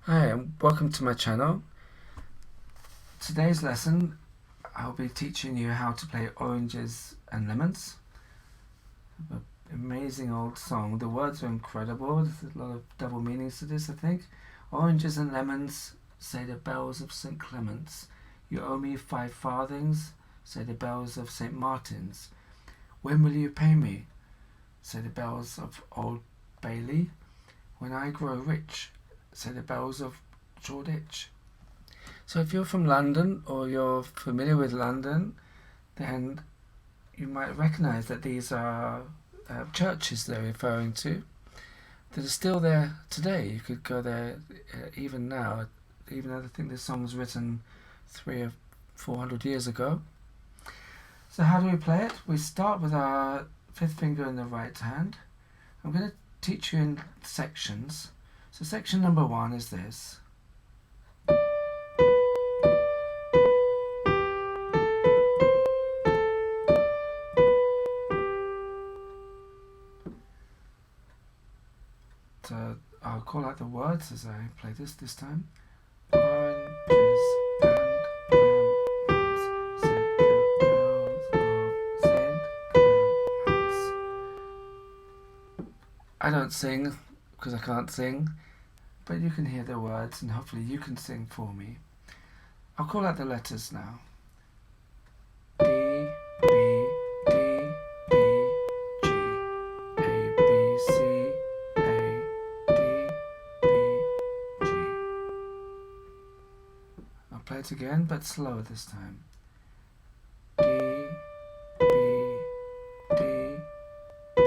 Hi, and welcome to my channel. Today's lesson, I'll be teaching you how to play Oranges and Lemons. An amazing old song. The words are incredible. There's a lot of double meanings to this, I think. Oranges and lemons, say the bells of St. Clement's. You owe me 5 farthings, say the bells of St. Martin's. When will you pay me, say the bells of Old Bailey. When I grow rich, say the bells of Shoreditch. So if you're from London or you're familiar with London, then you might recognise that these are churches they're referring to that are still there today. You could go there even now, even though I think this song was written 300 or 400 years ago. So how do we play it? We start with our fifth finger in the right hand. I'm going to teach you in sections. So section number 1 is this. So I'll call out the words as I play this time. Oranges and lemons, said the bells of St. Clement's. I don't sing because I can't sing, but you can hear the words and hopefully you can sing for me. I'll call out the letters now. D, B, D, B, G, A, B, C, A, D, B, G. I'll play it again, but slower this time. D, B, D, B,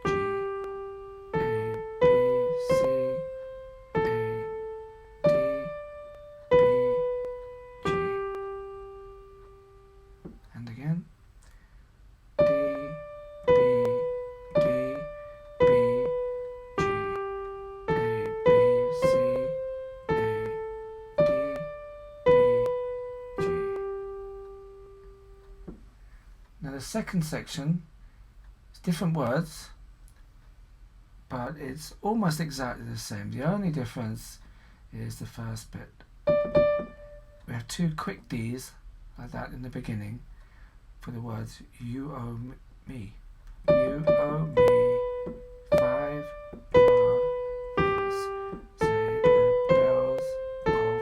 G, A, B, C, A, D, B, G. And again. D, B, D, B, G, A, B, C, A, D, B, G. Now the second section is different words, but it's almost exactly the same. The only difference is the first bit. We have 2 quick Ds like that in the beginning for the words you owe me. You owe me 5 farthings, say the bells of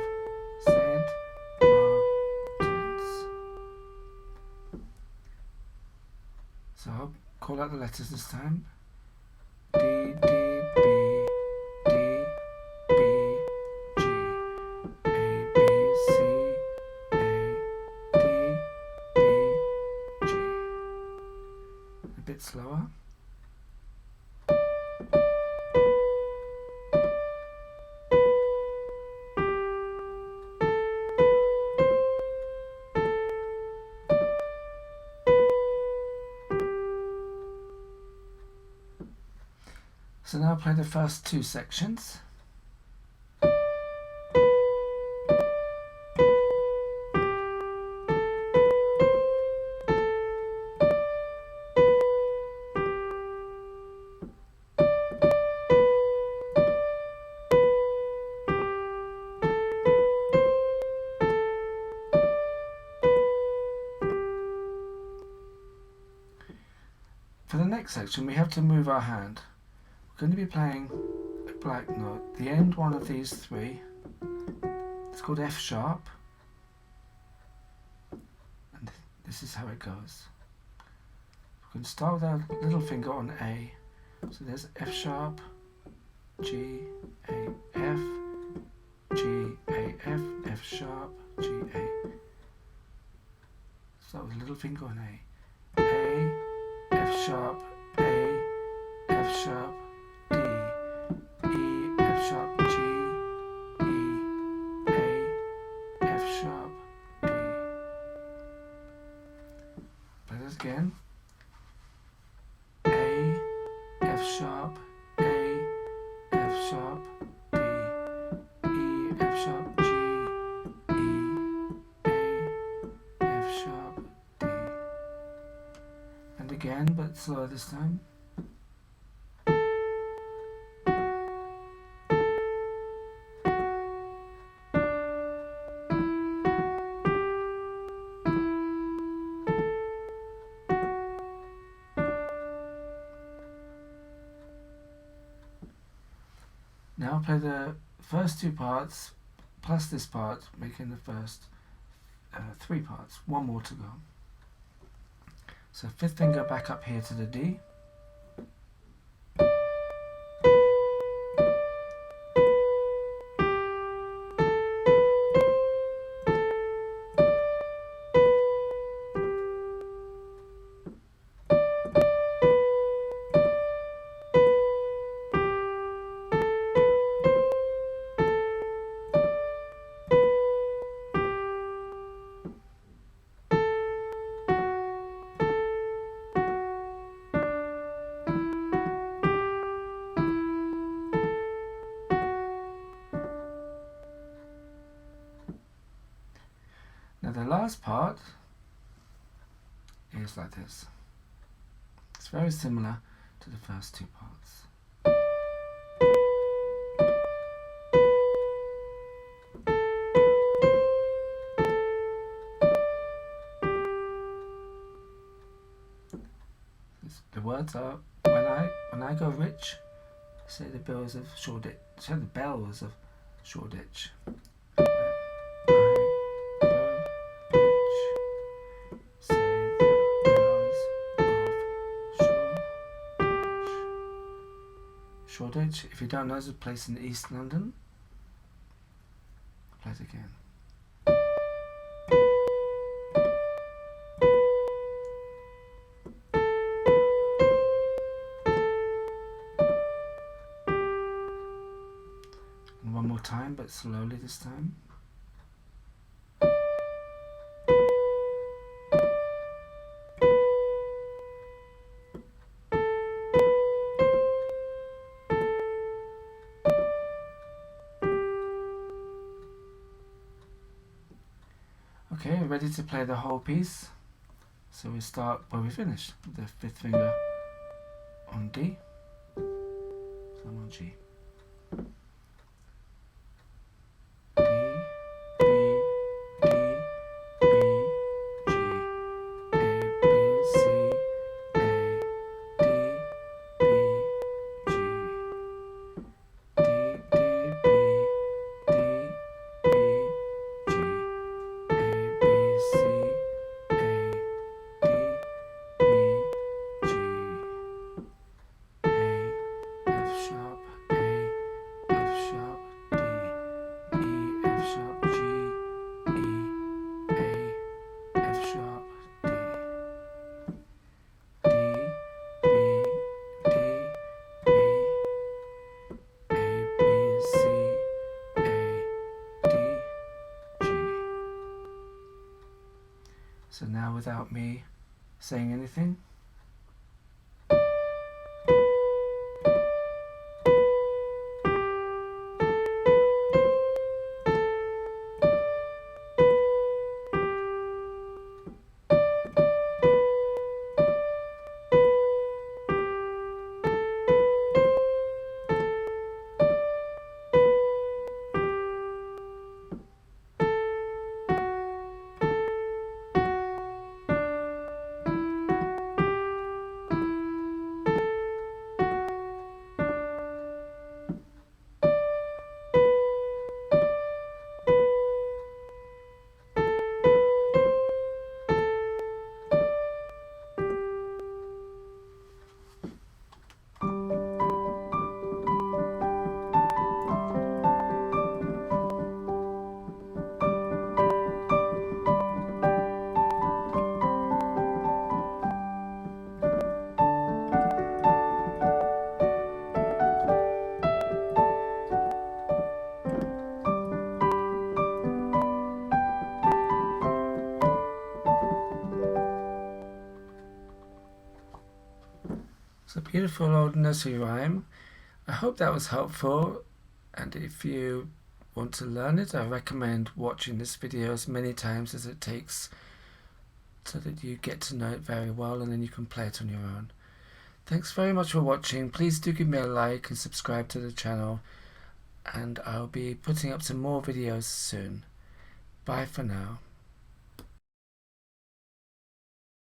St. Martin's. So I'll call out the letters this time. D, D, B, D, B, G, A, B, C, A, D, B, G. A bit slower. So now play the first 2 sections. For the next section, we have to move our hand. We're going to be playing a black note, the end one of these 3. It's called F sharp, and this is how it goes. We're going to start with our little finger on A. So there's F sharp, G, A, F, G, A, F, F sharp, G, A. Start with a little finger on A, F sharp, A, F sharp, D, E, F sharp, G, E, A, F sharp, D. Play this again. A, F sharp, A, F sharp, D, E, F sharp, G, E, A, F sharp, D. And again, but slower this time. Now play the first two parts plus this part, making the first three parts. One more to go. So fifth finger back up here to the D. Now the last part is like this. It's very similar to the first two parts. The words are when I go rich, say the bells of Shoreditch. Say the bells of Shoreditch. Shoreditch, if you don't know, is a place in East London. Play it again. And one more time, but slowly this time. Okay, ready to play the whole piece. So we start where we finish, with the fifth finger on D, thumb on G. D, B, D, B, G, A, B, C, A, D, B, G, D, D, B, D, B, G, A, B, C, A, D, B, G, A, F sharp, A, F sharp, D, E, F sharp, G, E, A, F sharp, D, D, B, D, B, A, B, C, A, D, G. So now without me saying anything. It's a beautiful old nursery rhyme. I hope that was helpful, and if you want to learn it, I recommend watching this video as many times as it takes so that you get to know it very well and then you can play it on your own. Thanks very much for watching. Please do give me a like and subscribe to the channel, and I'll be putting up some more videos soon. Bye for now.